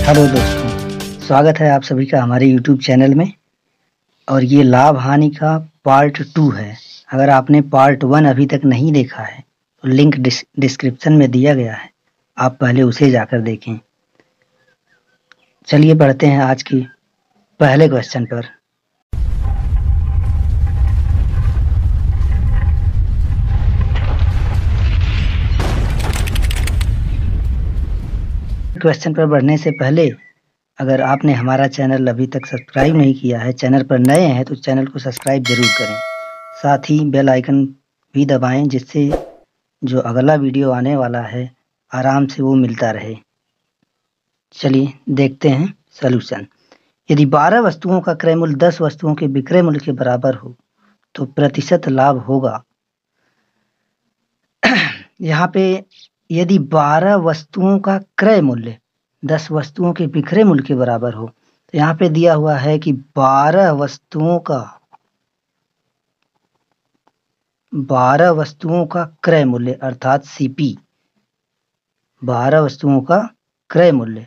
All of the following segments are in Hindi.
हेलो दोस्तों, स्वागत है आप सभी का हमारे YouTube चैनल में। और ये लाभ हानि का पार्ट 2 है। अगर आपने पार्ट 1 अभी तक नहीं देखा है तो लिंक डिस्क्रिप्शन में दिया गया है, आप पहले उसे जाकर देखें। चलिए बढ़ते हैं आज की पहले क्वेश्चन पर। क्वेश्चन पर बढ़ने से पहले अगर आपने हमारा चैनल अभी तक सब्सक्राइब नहीं किया है, चैनल पर नए हैं तो चैनल को सब्सक्राइब जरूर करें। साथ ही बेल आइकन भी दबाएं जिससे जो अगला वीडियो आने वाला है आराम से वो मिलता रहे। चलिए देखते हैं सॉल्यूशन। यदि 12 वस्तुओं का क्रय मूल्य 10 वस्तुओं के विक्रय मूल्य के बराबर हो तो प्रतिशत लाभ होगा। यहाँ पे यदि 12 वस्तुओं का क्रय मूल्य 10 वस्तुओं के विक्रय मूल्य के बराबर हो तो यहाँ पे दिया हुआ है कि 12 वस्तुओं का क्रय मूल्य अर्थात सीपी, 12 वस्तुओं का क्रय मूल्य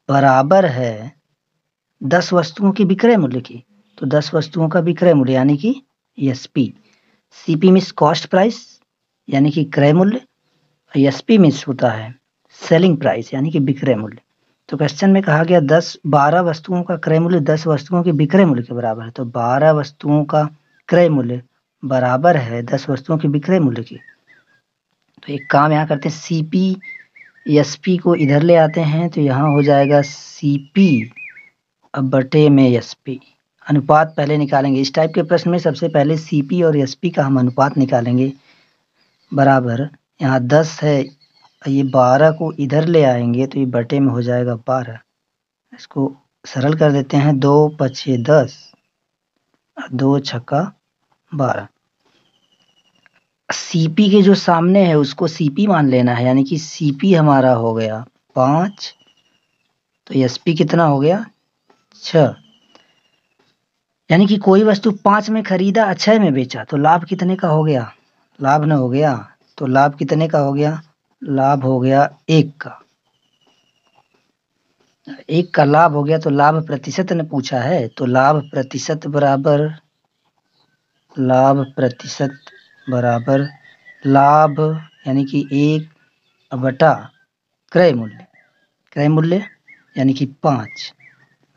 बराबर है 10 वस्तुओं के विक्रय मूल्य की। तो 10 वस्तुओं का विक्रय मूल्य यानी कि SP. CP means cost price यानी कि क्रय मूल्य, एसपी मीन्स होता है सेलिंग प्राइस यानी कि विक्रय मूल्य। तो क्वेश्चन में कहा गया 12 वस्तुओं का क्रय मूल्य 10 वस्तुओं के विक्रय मूल्य के बराबर है। तो 12 वस्तुओं का क्रय मूल्य बराबर है 10 वस्तुओं के विक्रय मूल्य की। तो एक काम यहाँ करते हैं, सीपी एसपी को इधर ले आते हैं तो यहाँ हो जाएगा सीपी अब बटे में एसपी। अनुपात पहले निकालेंगे। इस टाइप के प्रश्न में सबसे पहले सीपी और एसपी का हम अनुपात निकालेंगे। बराबर यहाँ 10 है, ये 12 को इधर ले आएंगे तो ये बटे में हो जाएगा 12। इसको सरल कर देते हैं, 2 पछे 10, 2 छक्का 12। सीपी के जो सामने है उसको सीपी मान लेना है, यानी कि सीपी हमारा हो गया 5, तो एसपी कितना हो गया 6। यानी कि कोई वस्तु 5 में खरीदा 6 में बेचा तो लाभ कितने का हो गया? लाभ न हो गया तो लाभ कितने का हो गया? लाभ हो गया 1 का। 1 का लाभ हो गया तो लाभ प्रतिशत ने पूछा है, तो लाभ प्रतिशत बराबर लाभ यानी कि 1 बटा क्रय मूल्य यानी कि 5,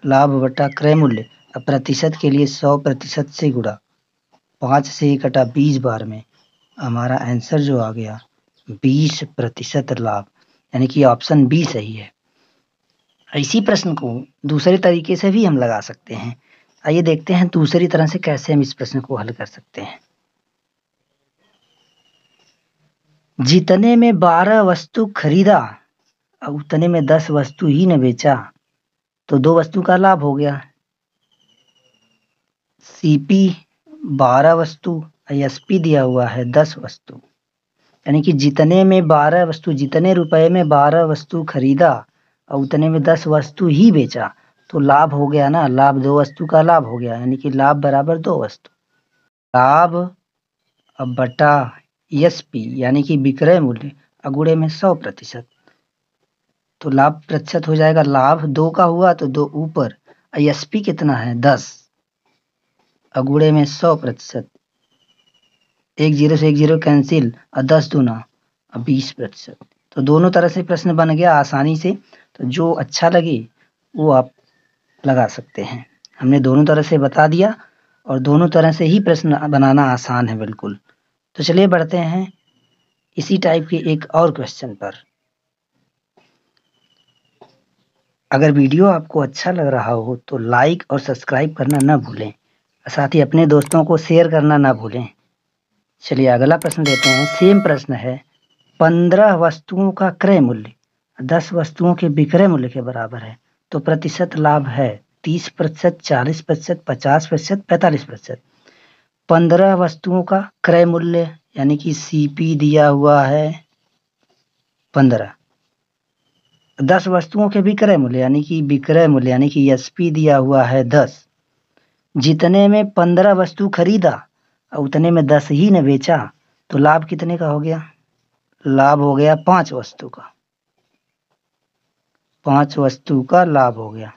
लाभ बटा क्रय मूल्य। अब प्रतिशत के लिए 100% से गुणा, 5 से कटा 20 बार में हमारा आंसर जो आ गया 20% लाभ, यानी कि ऑप्शन बी सही है। इसी प्रश्न को दूसरे तरीके से भी हम लगा सकते हैं। आइए देखते हैं दूसरी तरह से कैसे हम इस प्रश्न को हल कर सकते हैं। जितने में 12 वस्तु खरीदा और उतने में 10 वस्तु ही न बेचा तो 2 वस्तु का लाभ हो गया। सीपी 12 वस्तु, एसपी दिया हुआ है 10 वस्तु, यानी कि जितने में 12 वस्तु, जितने रुपए में 12 वस्तु खरीदा और उतने में 10 वस्तु ही बेचा तो लाभ हो गया ना, लाभ 2 वस्तु का लाभ हो गया, यानी कि लाभ बराबर 2 वस्तु। लाभ अब बटा एसपी यानी कि विक्रय मूल्य अगुणे में 100%, तो लाभ प्रतिशत हो जाएगा, लाभ 2 का हुआ तो 2 ऊपर, एसपी कितना है 10 अगुणे में 100%, 1 0 से 1 0 कैंसिल और 10 दूना 20%। तो दोनों तरह से प्रश्न बन गया आसानी से। तो जो अच्छा लगे वो आप लगा सकते हैं। हमने दोनों तरह से बता दिया और दोनों तरह से ही प्रश्न बनाना आसान है बिल्कुल। तो चलिए बढ़ते हैं इसी टाइप के एक और क्वेश्चन पर। अगर वीडियो आपको अच्छा लग रहा हो तो लाइक और सब्सक्राइब करना ना भूलें, साथ ही अपने दोस्तों को शेयर करना ना भूलें। चलिए अगला प्रश्न लेते हैं। सेम प्रश्न है, 15 वस्तुओं का क्रय मूल्य 10 वस्तुओं के विक्रय मूल्य के बराबर है तो प्रतिशत लाभ है 30%, 40%, 50%, 45%। 15 वस्तुओं का क्रय मूल्य यानी कि सीपी दिया हुआ है 15, 10 वस्तुओं के विक्रय मूल्य यानी कि एसपी दिया हुआ है 10। जितने में 15 वस्तु खरीदा और उतने में 10 ही ने बेचा तो लाभ कितने का हो गया? लाभ हो गया 5 वस्तु का। 5 वस्तु का लाभ हो गया।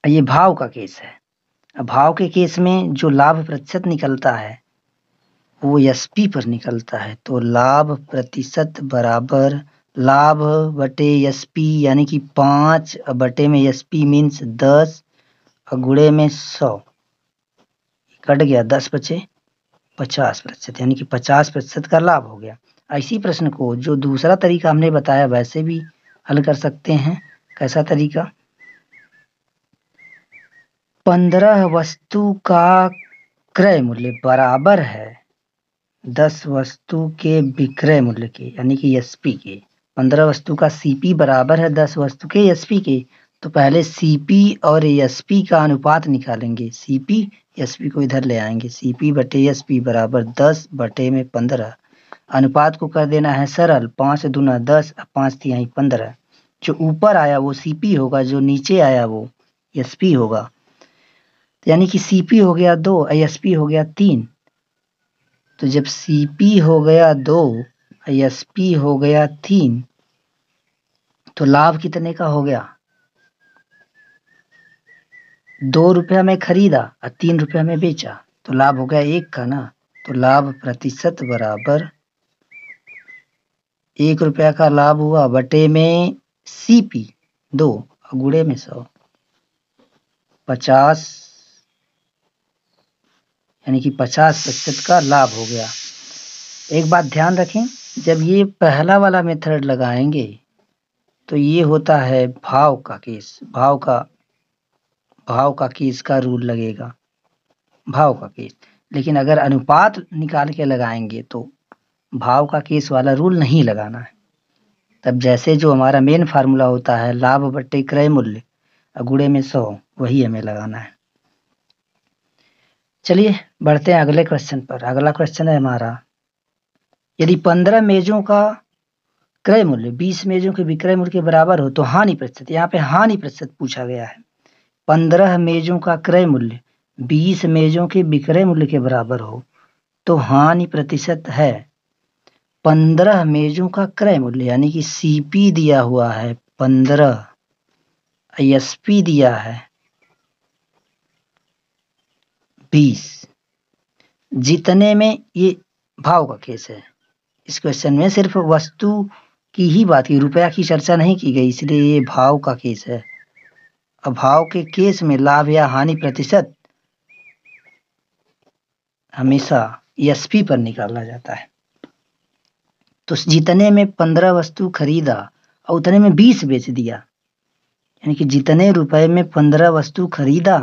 ये भाव का केस है। अब भाव के केस में जो लाभ प्रतिशत निकलता है वो एसपी पर निकलता है। तो लाभ प्रतिशत बराबर लाभ बटे एसपी, यानी कि 5 बटे में एसपी मीन्स 10 और गुणे में 100, कट गया 10 बचे 50%, यानी कि 50% का लाभ हो गया। इसी प्रश्न को जो दूसरा तरीका हमने बताया वैसे भी हल कर सकते हैं। कैसा तरीका? 15 वस्तु का क्रय मूल्य बराबर है 10 वस्तु के विक्रय मूल्य के, यानी कि एसपी के। 15 वस्तु का सीपी बराबर है 10 वस्तु के एसपी के। तो पहले सीपी और एसपी का अनुपात निकालेंगे। सीपी एसपी को इधर ले आएंगे। सीपी बटे एसपी बराबर 10 बटे में 15। अनुपात को कर देना है सरल, 5 दूना 10, 5 तिहाई 15। जो ऊपर आया वो सीपी होगा, जो नीचे आया वो एसपी होगा। यानी कि सीपी हो गया 2, एसपी हो गया 3। तो जब सीपी हो गया 2, एसपी हो गया 3, तो लाभ कितने का हो गया? 2 रुपया में खरीदा और 3 रुपया में बेचा, तो लाभ हो गया 1 का ना। तो लाभ प्रतिशत बराबर 1 रुपया का लाभ हुआ बटे में सीपी 2 और गुणे में 100, 50, यानी कि 50% का लाभ हो गया। एक बात ध्यान रखें, जब ये पहला वाला मेथड लगाएंगे तो ये होता है भाव का केस। भाव का केस का रूल लगेगा, भाव का केस। लेकिन अगर अनुपात निकाल के लगाएंगे तो भाव का केस वाला रूल नहीं लगाना है। तब जैसे जो हमारा मेन फार्मूला होता है लाभ बट्टे क्रय मूल्य गुणे में 100, वही हमें लगाना है। चलिए बढ़ते हैं अगले क्वेश्चन पर। अगला क्वेश्चन है हमारा, यदि 15 मेजों का क्रय मूल्य 20 मेजों के विक्रय मूल्य के बराबर हो तो हानि प्रतिशत, यहाँ पे हानि प्रतिशत पूछा गया है। 15 मेजों का क्रय मूल्य 20 मेजों के विक्रय मूल्य के बराबर हो तो हानि प्रतिशत है 15 मेजों का क्रय मूल्य, यानी कि सीपी दिया हुआ है 15, एसपी दिया है 20। जितने में, ये भाव का केस है। इस क्वेश्चन में सिर्फ वस्तु की ही बात की, रुपया की चर्चा नहीं की गई, इसलिए ये भाव का केस है। अब भाव के केस में लाभ या हानि प्रतिशत हमेशा एसपी पर निकाला जाता है। तो जितने में 15 वस्तु खरीदा और उतने में 20 बेच दिया, यानी कि जितने रुपए में 15 वस्तु खरीदा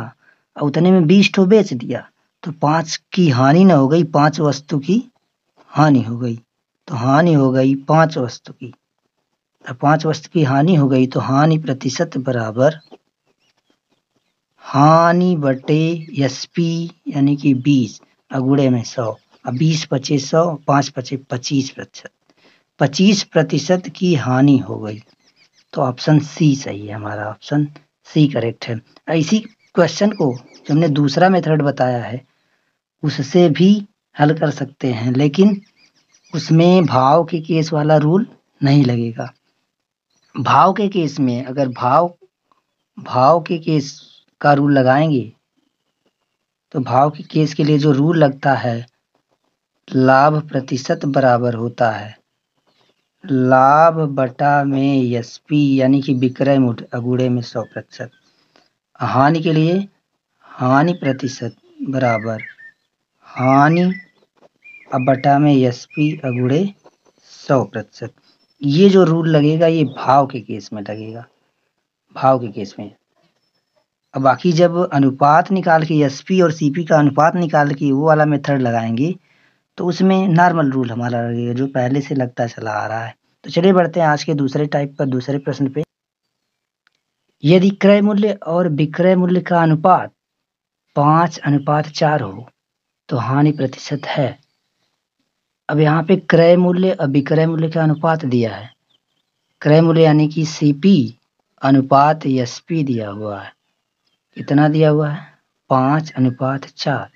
और उतने में 20 ठो बेच दिया, तो 5 की हानि न हो गई, 5 वस्तु की हानि हो गई। तो हानि हो गई 5 वस्तु की। अब 5 वस्तु की हानि हो गई तो हानि प्रतिशत बराबर हानि बटे एसपी, यानी कि 20 गुणे में 100। अब 20 पचे 100, 5 पचे 25%। 25% की हानि हो गई। तो ऑप्शन सी सही है, हमारा ऑप्शन सी करेक्ट है। इसी क्वेश्चन को जो हमने दूसरा मेथड बताया है उससे भी हल कर सकते हैं, लेकिन उसमें भाव के केस वाला रूल नहीं लगेगा। भाव के केस में अगर भाव के केस का रूल लगाएंगे तो भाव के केस के लिए जो रूल लगता है लाभ प्रतिशत बराबर होता है लाभ बटा में एसपी, यानी कि विक्रय मूल्य गुणे में 100%। हानि के लिए हानि प्रतिशत बराबर हानि बटा में एसपी गुणे 100%। ये जो रूल लगेगा ये भाव के केस में लगेगा, भाव के केस में। अब बाकी जब अनुपात निकाल के एसपी और सीपी का अनुपात निकाल के वो वाला मेथड लगाएंगे तो उसमें नॉर्मल रूल हमारा लगेगा जो पहले से लगता चला आ रहा है। तो चलिए बढ़ते हैं आज के दूसरे टाइप पर, दूसरे प्रश्न पे। यदि क्रय मूल्य और विक्रय मूल्य का अनुपात 5:4 हो तो हानि प्रतिशत है। अब यहाँ पे क्रय मूल्य और विक्रय मूल्य का अनुपात दिया है। क्रय मूल्य यानी कि सीपी अनुपात एसपी दिया हुआ है। कितना दिया हुआ है? 5:4,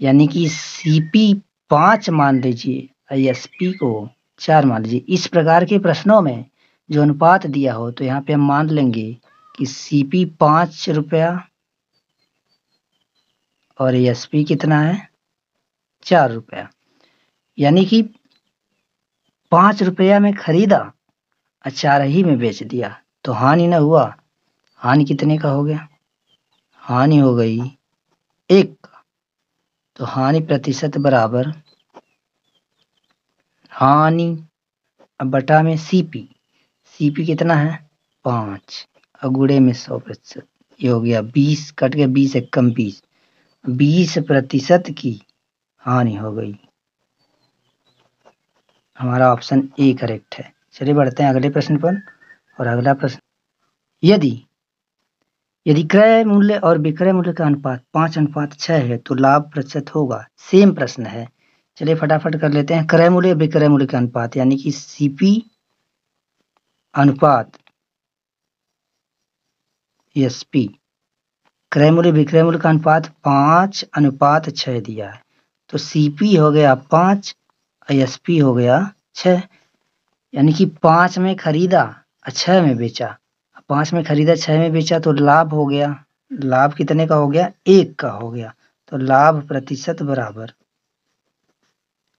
यानी कि सीपी 5 मान लीजिए और एसपी को 4 मान लीजिए। इस प्रकार के प्रश्नों में जो अनुपात दिया हो तो यहाँ पे हम मान लेंगे कि सीपी 5 रुपया और एसपी कितना है 4 रुपया, यानी कि 5 रुपया में खरीदा और 4 ही में बेच दिया, तो हानि ना हुआ। हानि कितने का हो गया, हानि हो गई 1 का। तो हानि प्रतिशत बराबर हानि अब बटा में सीपी, सीपी कितना है 5 और गुणे में 100%, ये हो गया 20, कट गया 20 एक कम 20, 20% की हानि हो गई। हमारा ऑप्शन ए करेक्ट है। चलिए बढ़ते हैं अगले प्रश्न पर। और अगला प्रश्न, यदि यदि क्रय मूल्य और विक्रय मूल्य का अनुपात 5:6 है तो लाभ प्रतिशत होगा। सेम प्रश्न है, चलिए फटाफट कर लेते हैं। क्रय मूल्य विक्रय मूल्य का अनुपात यानी कि सीपी अनुपात एसपी, क्रय मूल्य विक्रय मूल्य का अनुपात 5:6 दिया है, तो सीपी हो गया 5 और एसपी हो गया 6, यानी कि 5 में खरीदा और 6 में बेचा। 5 में खरीदा 6 में बेचा तो लाभ हो गया, लाभ कितने का हो गया 1 का हो गया। तो लाभ प्रतिशत बराबर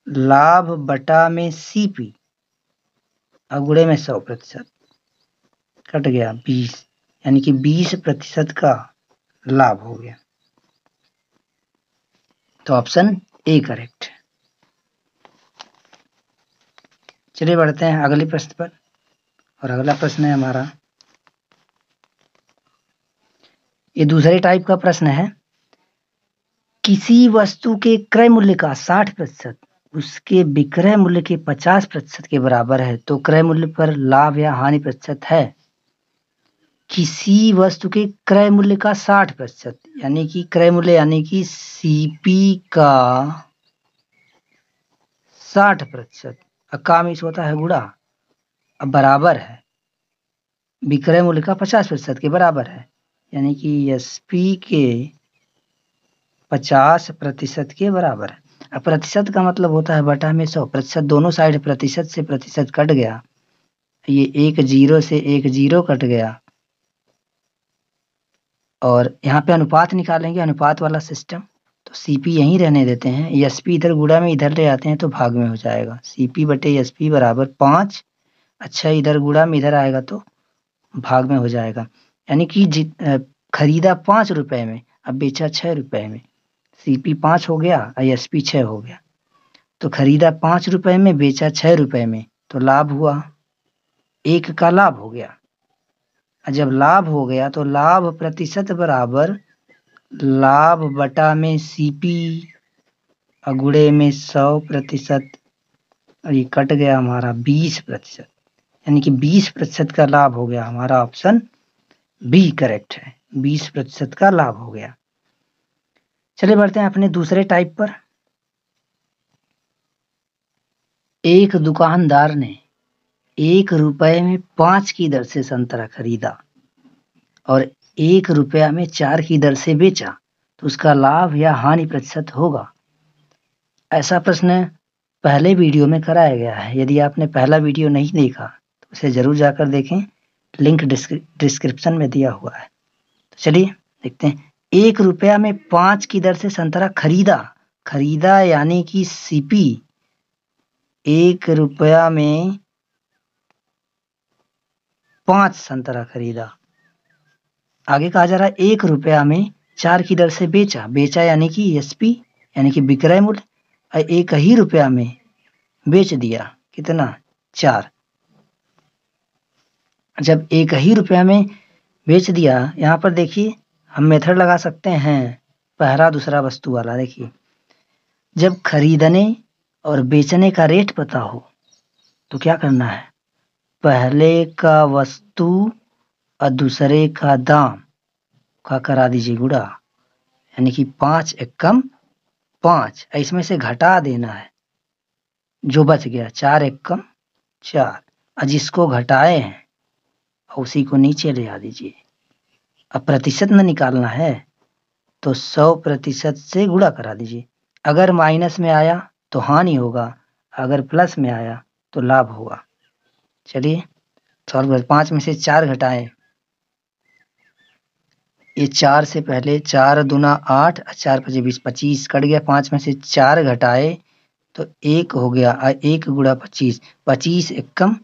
लाभ बटा में सीपी और गुणे में 100%, कट गया 20, यानी कि 20% का लाभ हो गया। तो ऑप्शन ए करेक्ट। चलिए बढ़ते हैं अगले प्रश्न पर। और अगला प्रश्न है हमारा, ये दूसरे टाइप का प्रश्न है। किसी वस्तु के क्रय मूल्य का 60% उसके विक्रय मूल्य के 50% के बराबर है तो क्रय मूल्य पर लाभ या हानि प्रतिशत है। किसी वस्तु के क्रय मूल्य का 60%, यानी कि क्रय मूल्य यानी कि सीपी का 60%, का मिस होता है गुणा, अब बराबर है विक्रय मूल्य का 50% के बराबर है, यानी कि एसपी के 50% के बराबर है। अब प्रतिशत का मतलब होता है बटा में 100%, दोनों साइड प्रतिशत से प्रतिशत कट गया, ये एक जीरो से एक जीरो कट गया, और यहाँ पे अनुपात निकालेंगे, अनुपात वाला सिस्टम, तो सीपी यहीं रहने देते हैं, एसपी इधर गुणा में इधर ले आते हैं तो भाग में हो जाएगा। सीपी बटे एसपी बराबर 5, अच्छा इधर गुणा में इधर आएगा तो भाग में हो जाएगा, यानी कि खरीदा 5 रुपए में अब बेचा 6 रुपए में, सीपी 5 हो गया और एसपी 6 हो गया। तो खरीदा 5 रुपए में बेचा 6 रुपए में तो लाभ हुआ, 1 का लाभ हो गया। जब लाभ हो गया तो लाभ प्रतिशत बराबर लाभ बटा में सीपी और गुणे में 100%, और ये कट गया हमारा 20%, यानी कि 20% का लाभ हो गया। हमारा ऑप्शन बी करेक्ट है, 20% का लाभ हो गया। चलिए बढ़ते हैं अपने दूसरे टाइप पर। एक दुकानदार ने 1 रुपए में 5 की दर से संतरा खरीदा और 1 रुपया में 4 की दर से बेचा तो उसका लाभ या हानि प्रतिशत होगा। ऐसा प्रश्न पहले वीडियो में कराया गया है, यदि आपने पहला वीडियो नहीं देखा तो उसे जरूर जाकर देखें, लिंक डिस्क्रिप्शन में दिया हुआ है। तो चलिए देखते हैं। 1 रुपया में 5 की दर से संतरा खरीदा, खरीदा यानी कि सीपी 1 रुपया में 5 संतरा खरीदा। आगे कहा जा रहा है 1 रुपया में 4 की दर से बेचा, बेचा यानी कि एसपी यानी कि विक्रय मूल्य, और 1 ही रुपया में बेच दिया, कितना 4। जब 1 ही रुपया में बेच दिया, यहाँ पर देखिए हम मेथड लगा सकते हैं पहला दूसरा वस्तु वाला। देखिए जब खरीदने और बेचने का रेट पता हो तो क्या करना है, पहले का वस्तु और दूसरे का दाम का करा दीजिए गुणा, यानी कि 5 एकम 5, इसमें से घटा देना है जो बच गया, 4 एकम 4, और जिसको घटाए हैं उसी को नीचे ले आ दीजिए। अब प्रतिशत न निकालना है तो 100% से गुणा करा दीजिए। अगर माइनस में आया तो हानि होगा, अगर प्लस में आया तो लाभ होगा। चलिए सॉल्व कर, 5 में से 4 घटाएं, ये 4 से पहले 4 दूना 8 और 4 पचे 20, 25 कट गया। 5 में से 4 घटाए तो 1 हो गया, 1 गुणा 25, 25 एकम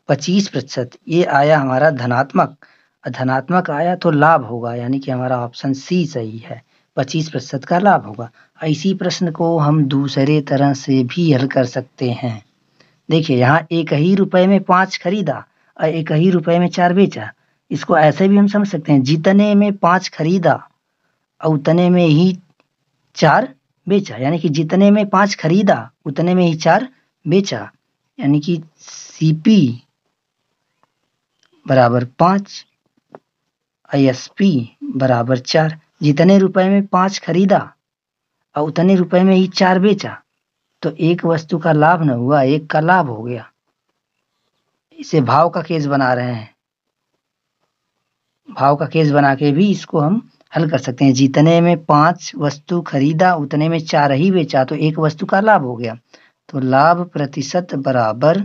25%, ये आया हमारा धनात्मक। धनात्मक आया तो लाभ होगा, यानी कि हमारा ऑप्शन सी सही है, 25% का लाभ होगा। इसी प्रश्न को हम दूसरे तरह से भी हल कर सकते हैं। देखिए यहाँ 1 ही रुपए में 5 खरीदा और 1 ही रुपए में 4 बेचा। इसको ऐसे भी हम समझ सकते हैं, जितने में 5 खरीदा और उतने में ही 4 बेचा, यानी कि जितने में 5 खरीदा उतने में ही 4 बेचा, यानी कि सीपी बराबर 5 एसपी बराबर 4। जितने रुपए में 5 खरीदा और उतने रुपए में ही 4 बेचा, तो एक वस्तु का लाभ न हुआ, एक का लाभ हो गया। इसे भाव का केस बना रहे हैं, भाव का केस बना के भी इसको हम हल कर सकते हैं। जितने में 5 वस्तु खरीदा उतने में 4 ही बेचा, तो एक वस्तु का लाभ हो गया। तो लाभ प्रतिशत बराबर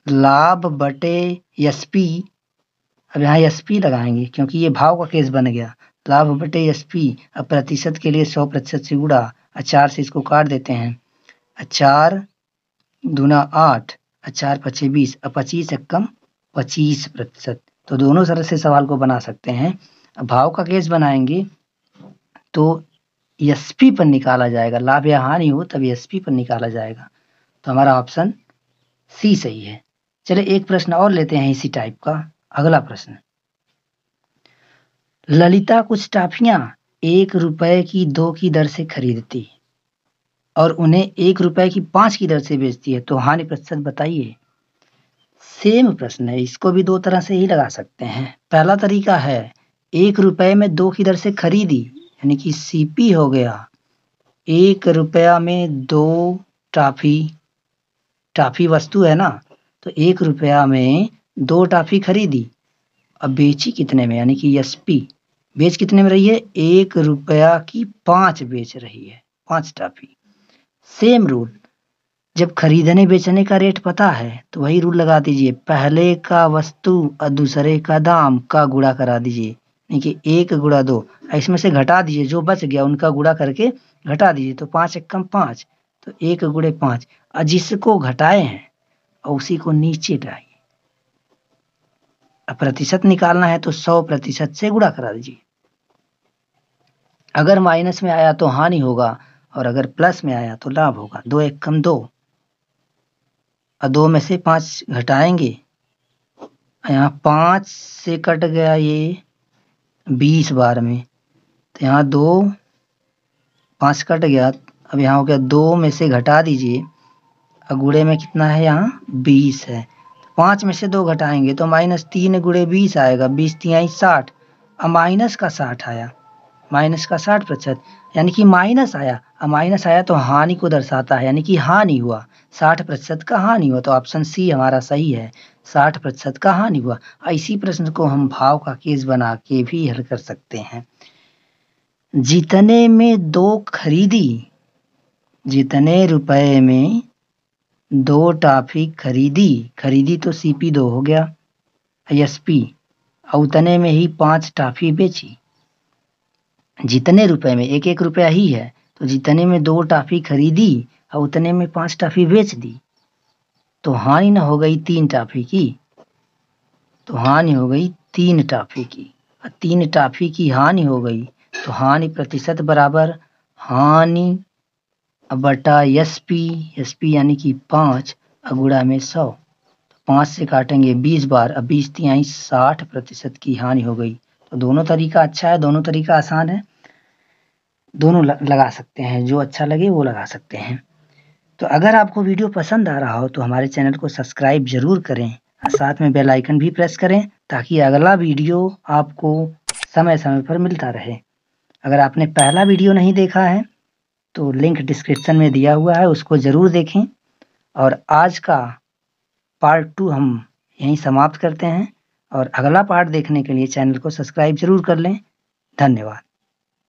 लाभ बटे एसपी। अब यहाँ एसपी लगाएंगे क्योंकि ये भाव का केस बन गया। लाभ बटे एसपी, अब प्रतिशत के लिए 100% से गुणा, 4 से इसको काट देते हैं, 4 दूना 8, 4 पचे 20, 25 एकम 25%। तो दोनों तरह से सवाल को बना सकते हैं। अब भाव का केस बनाएंगे तो एसपी पर निकाला जाएगा, लाभ या हानि हो तब एसपी पर निकाला जाएगा। तो हमारा ऑप्शन सी सही है। चलिए एक प्रश्न और लेते हैं इसी टाइप का। अगला प्रश्न, ललिता कुछ टॉफियां 1 रुपए की 2 की दर से खरीदती और उन्हें 1 रुपए की 5 की दर से बेचती है, तो हानि प्रतिशत बताइए। सेम प्रश्न है, इसको भी 2 तरह से ही लगा सकते हैं। पहला तरीका है 1 रुपए में 2 की दर से खरीदी, यानी कि सीपी हो गया 1 रुपया में 2 टॉफी, टॉफी वस्तु है ना, तो 1 रुपया में 2 टॉफी खरीदी। अब बेची कितने में, यानी कि एसपी बेच कितने में रही है, 1 रुपया की 5 बेच रही है, 5 टॉफी। सेम रूल, जब खरीदने बेचने का रेट पता है तो वही रूल लगा दीजिए, पहले का वस्तु और दूसरे का दाम का गुणा करा दीजिए, यानी कि 1 गुणा 2, इसमें से घटा दीजिए, जो बच गया उनका गुणा करके घटा दीजिए, तो 5 एकम 5, तो 1 गुणे 5, और जिसको घटाए हैं और उसी को नीचे लाइए। अब प्रतिशत निकालना है तो 100% से गुणा करा दीजिए। अगर माइनस में आया तो हानि होगा और अगर प्लस में आया तो लाभ होगा। 2 एकम 2, और 2 में से 5 घटाएंगे, यहाँ 5 से कट गया ये 20 बार में, तो यहाँ 2 5 कट गया। अब यहाँ हो गया 2 में से घटा दीजिए, और गुणे में कितना है, यहाँ 20 है, 5 में से 2 घटाएंगे तो -3 गुणे 20 आएगा, 20 तिहाई 60, अब माइनस का 60 आया, माइनस का 60%, यानी कि माइनस आया। अब माइनस आया तो हानि को दर्शाता है, यानी कि हानि हुआ, 60% का हानि हुआ। तो ऑप्शन सी हमारा सही है, 60% का हानि हुआ। इसी प्रश्न को हम भाव का केस बना के भी हल कर सकते हैं। जितने में 2 खरीदी, जितने रुपए में 2 टॉफी खरीदी, खरीदी तो सीपी 2 हो गया एसपी, और उतने में ही 5 टॉफी बेची। जितने रुपए में 1 रुपया ही है, तो जितने में 2 टॉफी खरीदी और उतने में 5 टॉफी बेच दी, तो हानि न हो गई 3 टॉफी की, तो हानि हो गई 3 टॉफी की, और 3 टॉफी की हानि हो गई, तो हानि प्रतिशत बराबर हानि बटा एसपी, एसपी यानी कि 5 और गुणा में 100, 5 से काटेंगे 20 बार, अब 20 तिहाई 60% की हानि हो गई। तो दोनों तरीका अच्छा है, दोनों तरीका आसान है, दोनों लगा सकते हैं, जो अच्छा लगे वो लगा सकते हैं। तो अगर आपको वीडियो पसंद आ रहा हो तो हमारे चैनल को सब्सक्राइब जरूर करें और साथ में बेल आइकन भी प्रेस करें, ताकि अगला वीडियो आपको समय समय पर मिलता रहे। अगर आपने पहला वीडियो नहीं देखा है तो लिंक डिस्क्रिप्शन में दिया हुआ है, उसको ज़रूर देखें। और आज का पार्ट 2 हम यहीं समाप्त करते हैं, और अगला पार्ट देखने के लिए चैनल को सब्सक्राइब जरूर कर लें। धन्यवाद।